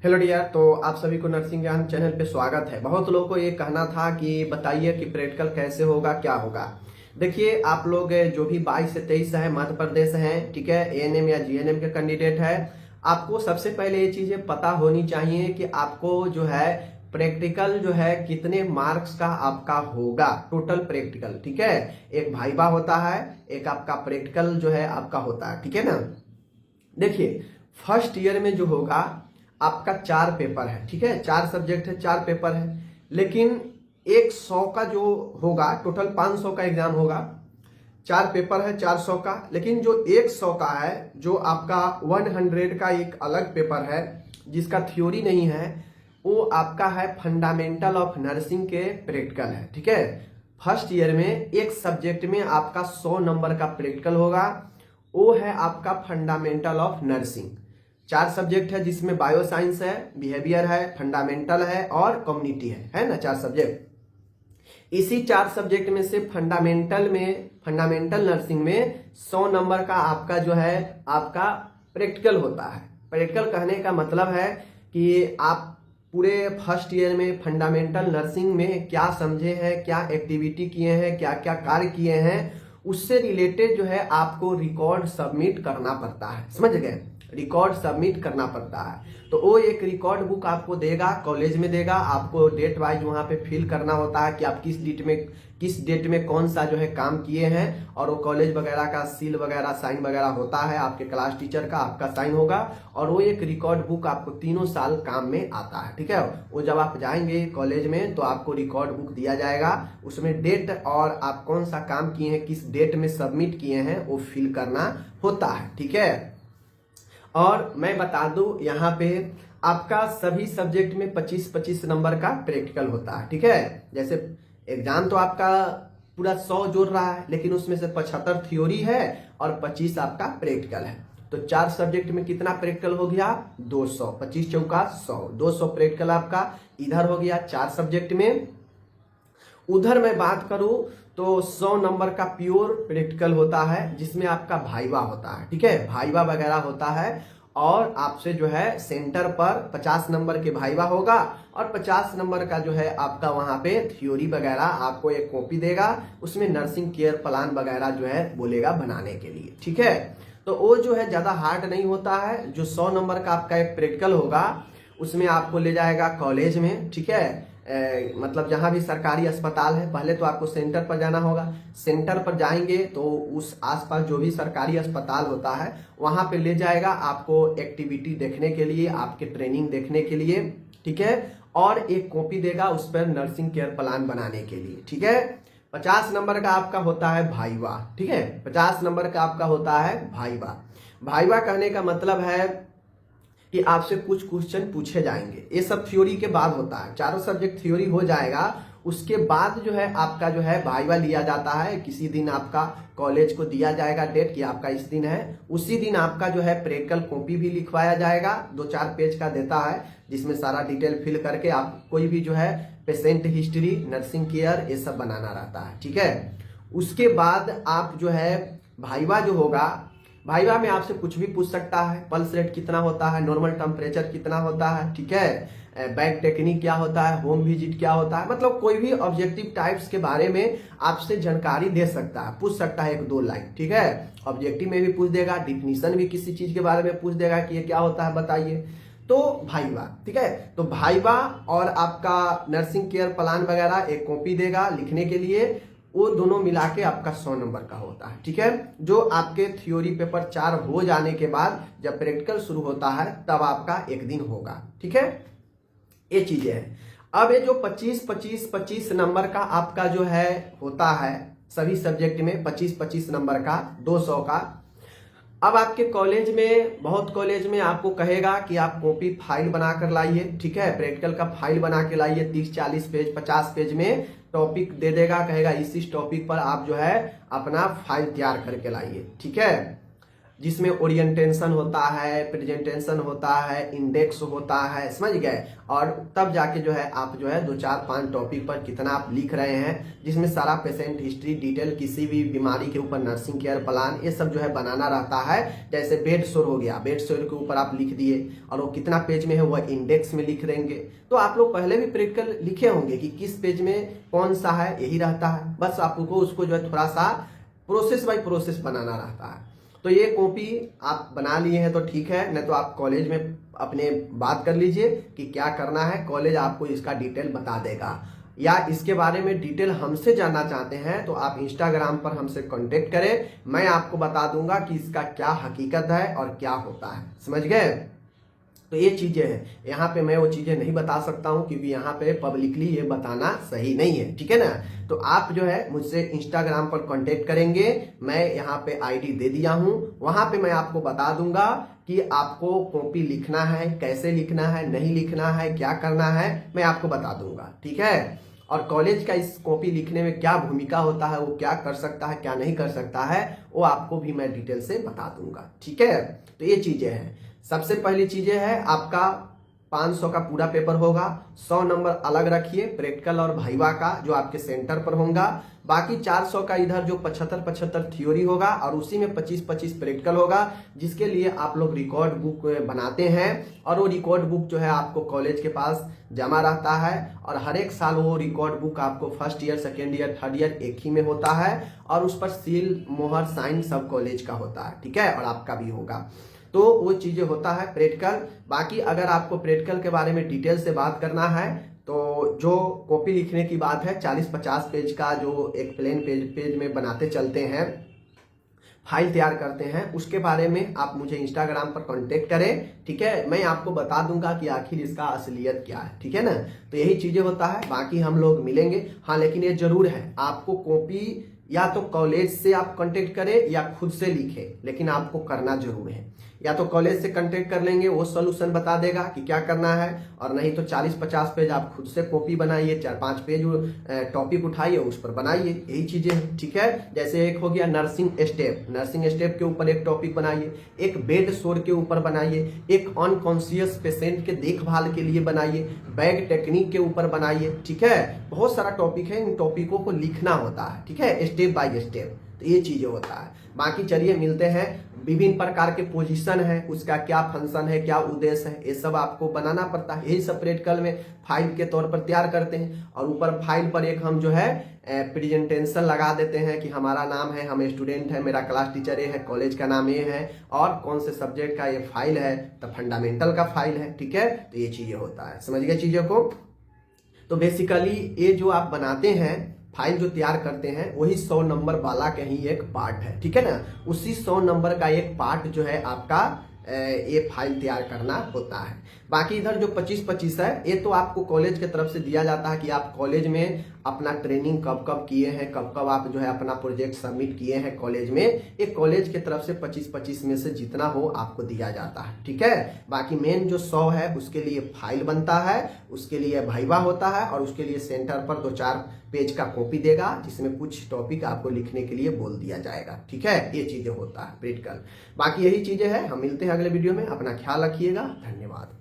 Hello dear. तो आप सभी को नर्सिंग ज्ञान चैनल पे स्वागत है। बहुत लोगों को ये कहना था कि बताइए कि प्रैक्टिकल कैसे होगा, क्या होगा। देखिए, आप लोग जो भी 22 से 23 है, मध्य प्रदेश हैं, ठीक है, एएनएम या जीएनएम के कैंडिडेट है, आपको सबसे पहले ये चीजें पता होनी चाहिए कि आपको जो है प्रैक्टिकल जो है कितने मार्क्स का आपका होगा, टोटल प्रैक्टिकल। ठीक है, एक वाइवा होता है, एक आपका प्रैक्टिकल जो है आपका होता है। ठीक है ना। देखिए, फर्स्ट ईयर में जो होगा आपका 4 पेपर है। ठीक है, 4 सब्जेक्ट है, 4 पेपर है। लेकिन 100 का जो होगा, टोटल 500 का एग्जाम होगा। 4 पेपर है, 400 का। लेकिन जो 100 का है, जो आपका 100 का एक अलग पेपर है जिसका थ्योरी नहीं है, वो आपका है फंडामेंटल ऑफ नर्सिंग के प्रैक्टिकल है। ठीक है, फर्स्ट ईयर में एक सब्जेक्ट में आपका 100 नंबर का प्रैक्टिकल होगा, वो है आपका फंडामेंटल ऑफ नर्सिंग। 4 सब्जेक्ट है जिसमें बायो साइंस है, बिहेवियर है, फंडामेंटल है और कम्युनिटी है ना, 4 सब्जेक्ट। इसी 4 सब्जेक्ट में से फंडामेंटल नर्सिंग में 100 नंबर का आपका जो है आपका प्रैक्टिकल होता है। प्रैक्टिकल कहने का मतलब है कि आप पूरे फर्स्ट ईयर में फंडामेंटल नर्सिंग में क्या समझे हैं, क्या एक्टिविटी किए हैं, क्या क्या कार्य किए हैं, उससे रिलेटेड जो है आपको रिकॉर्ड सबमिट करना पड़ता है। समझ गए, रिकॉर्ड सबमिट करना पड़ता है। तो वो एक रिकॉर्ड बुक आपको देगा, कॉलेज में देगा। आपको डेट वाइज वहां पे फिल करना होता है कि आप किस डेट में कौन सा जो है काम किए हैं, और वो कॉलेज वगैरह का सील वगैरह साइन वगैरह होता है, आपके क्लास टीचर का आपका साइन होगा, और वो एक रिकॉर्ड बुक आपको 3 साल काम में आता है। ठीक है, वो जब आप जाएंगे कॉलेज में तो आपको रिकॉर्ड बुक दिया जाएगा, उसमें डेट और आप कौन सा काम किए हैं, किस डेट में सबमिट किए हैं, वो फिल करना होता है। ठीक है, और मैं बता दूं यहाँ पे आपका सभी सब्जेक्ट में 25-25 नंबर का प्रैक्टिकल होता है। ठीक है, जैसे एग्जाम तो आपका पूरा 100 जोड़ रहा है, लेकिन उसमें से 75 थ्योरी है और 25 आपका प्रैक्टिकल है। तो 4 सब्जेक्ट में कितना प्रैक्टिकल हो गया? 200। 25 चौका 100, 200 प्रैक्टिकल आपका इधर हो गया 4 सब्जेक्ट में। उधर मैं बात करूं तो 100 नंबर का प्योर प्रैक्टिकल होता है, जिसमें आपका भाइवा होता है। ठीक है, भाइवा वगैरह होता है, और आपसे जो है सेंटर पर 50 नंबर के भाइवा होगा, और 50 नंबर का जो है आपका वहां पे थ्योरी वगैरह आपको एक कॉपी देगा, उसमें नर्सिंग केयर प्लान वगैरह जो है बोलेगा बनाने के लिए। ठीक है, तो वो जो है ज्यादा हार्ड नहीं होता है। जो 100 नंबर का आपका एक प्रैक्टिकल होगा, उसमें आपको ले जाएगा कॉलेज में। ठीक है, मतलब जहां भी सरकारी अस्पताल है, पहले तो आपको सेंटर पर जाना होगा। सेंटर पर जाएंगे तो उस आसपास जो भी सरकारी अस्पताल होता है वहां पे ले जाएगा आपको एक्टिविटी देखने के लिए, आपके ट्रेनिंग देखने के लिए। ठीक है, और एक कॉपी देगा उस पर नर्सिंग केयर प्लान बनाने के लिए। ठीक है, 50 नंबर का आपका होता है भाइवा। ठीक है, 50 नंबर का आपका होता है भाइवा। भाइवा कहने का मतलब है कि आपसे कुछ क्वेश्चन पूछे जाएंगे। ये सब थ्योरी के बाद होता है, चारों सब्जेक्ट थ्योरी हो जाएगा, उसके बाद जो है आपका जो है वाइवा लिया जाता है। किसी दिन आपका कॉलेज को दिया जाएगा डेट कि आपका इस दिन है, उसी दिन आपका जो है प्रैक्टिकल कॉपी भी लिखवाया जाएगा, 2-4 पेज का देता है, जिसमें सारा डिटेल फिल करके आप कोई भी जो है पेशेंट हिस्ट्री, नर्सिंग केयर, ये सब बनाना रहता है। ठीक है, उसके बाद आप जो है भाइवा जो होगा, भाइवा में आपसे कुछ भी पूछ सकता है। पल्स रेट कितना होता है, नॉर्मल टेम्परेचर कितना होता है, ठीक है, बैक टेक्निक क्या होता है, होम विजिट क्या होता है, मतलब कोई भी ऑब्जेक्टिव टाइप्स के बारे में आपसे जानकारी दे सकता है, पूछ सकता है 1-2 लाइन। ठीक है, ऑब्जेक्टिव में भी पूछ देगा, डिफिनीशन भी किसी चीज के बारे में पूछ देगा कि ये क्या होता है बताइए। तो भाइवा, ठीक है, तो भाइवा और आपका नर्सिंग केयर प्लान वगैरह एक कॉपी देगा लिखने के लिए, वो दोनों मिला के आपका 100 नंबर का होता है। ठीक है, जो आपके थ्योरी पेपर 4 हो जाने के बाद जब प्रैक्टिकल शुरू होता है तब आपका एक दिन होगा। ठीक है, ये चीजें हैं। अब ये जो 25-25-25 नंबर का आपका जो है होता है सभी सब्जेक्ट में, 25-25 नंबर का, 200 का। अब आपके कॉलेज में, बहुत कॉलेज में आपको कहेगा कि आप कॉपी फाइल बनाकर लाइए। ठीक है, प्रैक्टिकल का फाइल बना के लाइए, 30-40 पेज, 50 पेज में टॉपिक दे देगा, कहेगा इस टॉपिक पर आप जो है अपना फाइल तैयार करके लाइए। ठीक है, जिसमें ओरिएंटेशन होता है, प्रेजेंटेशन होता है, इंडेक्स होता है, समझ गए। और तब जाके जो है आप जो है 2 4 5 टॉपिक पर कितना आप लिख रहे हैं, जिसमें सारा पेशेंट हिस्ट्री डिटेल, किसी भी बीमारी के ऊपर नर्सिंग केयर प्लान, ये सब जो है बनाना रहता है। जैसे बेड शोर हो गया, बेड शोर के ऊपर आप लिख दिए और वो कितना पेज में है वह इंडेक्स में लिख देंगे। तो आप लोग पहले भी प्रैक्टिकल लिखे होंगे कि किस पेज में कौन सा है, यही रहता है। बस आपको उसको जो है थोड़ा सा प्रोसेस बाय प्रोसेस बनाना रहता है। तो ये कॉपी आप बना लिए हैं तो ठीक है, नहीं तो आप कॉलेज में अपने बात कर लीजिए कि क्या करना है। कॉलेज आपको इसका डिटेल बता देगा, या इसके बारे में डिटेल हमसे जानना चाहते हैं तो आप इंस्टाग्राम पर हमसे कांटेक्ट करें, मैं आपको बता दूंगा कि इसका क्या हकीकत है और क्या होता है, समझ गए। तो ये चीजें हैं, यहाँ पे मैं वो चीजें नहीं बता सकता हूँ क्योंकि यहाँ पे पब्लिकली ये बताना सही नहीं है, ठीक है ना। तो आप जो है मुझसे इंस्टाग्राम पर कांटेक्ट करेंगे, मैं यहाँ पे आईडी दे दिया हूँ, वहां पे मैं आपको बता दूंगा कि आपको कॉपी लिखना है, कैसे लिखना है, नहीं लिखना है, क्या करना है, मैं आपको बता दूंगा, ठीक है। और कॉलेज का इस कॉपी लिखने में क्या भूमिका होता है, वो क्या कर सकता है, क्या नहीं कर सकता है, वो आपको भी मैं डिटेल से बता दूंगा, ठीक है। तो ये चीजें हैं। सबसे पहली चीजें है, आपका 500 का पूरा पेपर होगा, 100 नंबर अलग रखिए प्रैक्टिकल और वाइवा का जो आपके सेंटर पर होगा। बाकी 400 का इधर जो 75-75 थ्योरी होगा और उसी में 25-25 प्रैक्टिकल होगा, जिसके लिए आप लोग रिकॉर्ड बुक बनाते हैं। और वो रिकॉर्ड बुक जो है आपको कॉलेज के पास जमा रहता है और हर एक साल वो रिकॉर्ड बुक आपको first year, second year, third year एक ही में होता है और उस पर सील, मोहर, साइन सब कॉलेज का होता है, ठीक है, और आपका भी होगा। तो वो चीजें होता है प्रैक्टिकल। बाकी अगर आपको प्रैक्टिकल के बारे में डिटेल से बात करना है तो जो कॉपी लिखने की बात है, 40-50 पेज का जो एक प्लेन पेज में बनाते चलते हैं, फाइल तैयार करते हैं, उसके बारे में आप मुझे इंस्टाग्राम पर कांटेक्ट करें, ठीक है। मैं आपको बता दूंगा कि आखिर इसका असलियत क्या है, ठीक है ना। तो यही चीजें होता है, बाकी हम लोग मिलेंगे। हाँ, लेकिन ये जरूर है, आपको कॉपी या तो कॉलेज से आप कांटेक्ट करें या खुद से लिखें, लेकिन आपको करना जरूर है। या तो कॉलेज से कांटेक्ट कर लेंगे, वो सोल्यूशन बता देगा कि क्या करना है, और नहीं तो 40-50 पेज आप खुद से कॉपी बनाइए, 4-5 पेज टॉपिक उठाइए, उस पर बनाइए, यही चीजें हैं, ठीक है। जैसे एक हो गया नर्सिंग स्टेप, नर्सिंग स्टेप के ऊपर एक टॉपिक बनाइए, एक बेड शोर के ऊपर बनाइए, एक अनकॉन्शियस पेशेंट के देखभाल के लिए बनाइए, बैग टेक्निक के ऊपर बनाइए, ठीक है। बहुत सारा टॉपिक है, इन टॉपिकों को लिखना होता है, ठीक है, स्टेप बाय स्टेप। तो ये चीजें होता है। बाकी चलिए मिलते हैं। विभिन्न प्रकार के पोजीशन है, उसका क्या फंक्शन है, क्या उद्देश्य है, ये सब आपको बनाना पड़ता है। यही सब प्रैक्टिकल में फाइल के तौर पर तैयार करते हैं और ऊपर फाइल पर एक हम जो है प्रेजेंटेशन लगा देते हैं कि हमारा नाम है, हम स्टूडेंट है, मेरा क्लास टीचर ये है, कॉलेज का नाम ये है और कौन से सब्जेक्ट का ये फाइल है, तो फंडामेंटल का फाइल है, ठीक है। तो ये चीजें होता है, समझ गए चीजों को। तो बेसिकली ये जो आप बनाते हैं, फाइल जो तैयार करते हैं, वही 100 नंबर वाला का ही एक पार्ट है, ठीक है ना। उसी 100 नंबर का एक पार्ट जो है आपका ये फाइल तैयार करना होता है। बाकी इधर जो 25-25 है, ये तो आपको कॉलेज की तरफ से दिया जाता है कि आप कॉलेज में अपना ट्रेनिंग कब कब किए हैं, कब कब आप जो है अपना प्रोजेक्ट सबमिट किए हैं कॉलेज में। एक कॉलेज की तरफ से 25-25 में से जितना हो आपको दिया जाता है, ठीक है। बाकी मेन जो 100 है उसके लिए फाइल बनता है, उसके लिए वाइवा होता है और उसके लिए सेंटर पर 2-4 पेज का कॉपी देगा, जिसमें कुछ टॉपिक आपको लिखने के लिए बोल दिया जाएगा, ठीक है। ये चीजें होता है प्रैक्टिकल। बाकी यही चीजें हैं, हम मिलते हैं अगले वीडियो में। अपना ख्याल रखिएगा, धन्यवाद।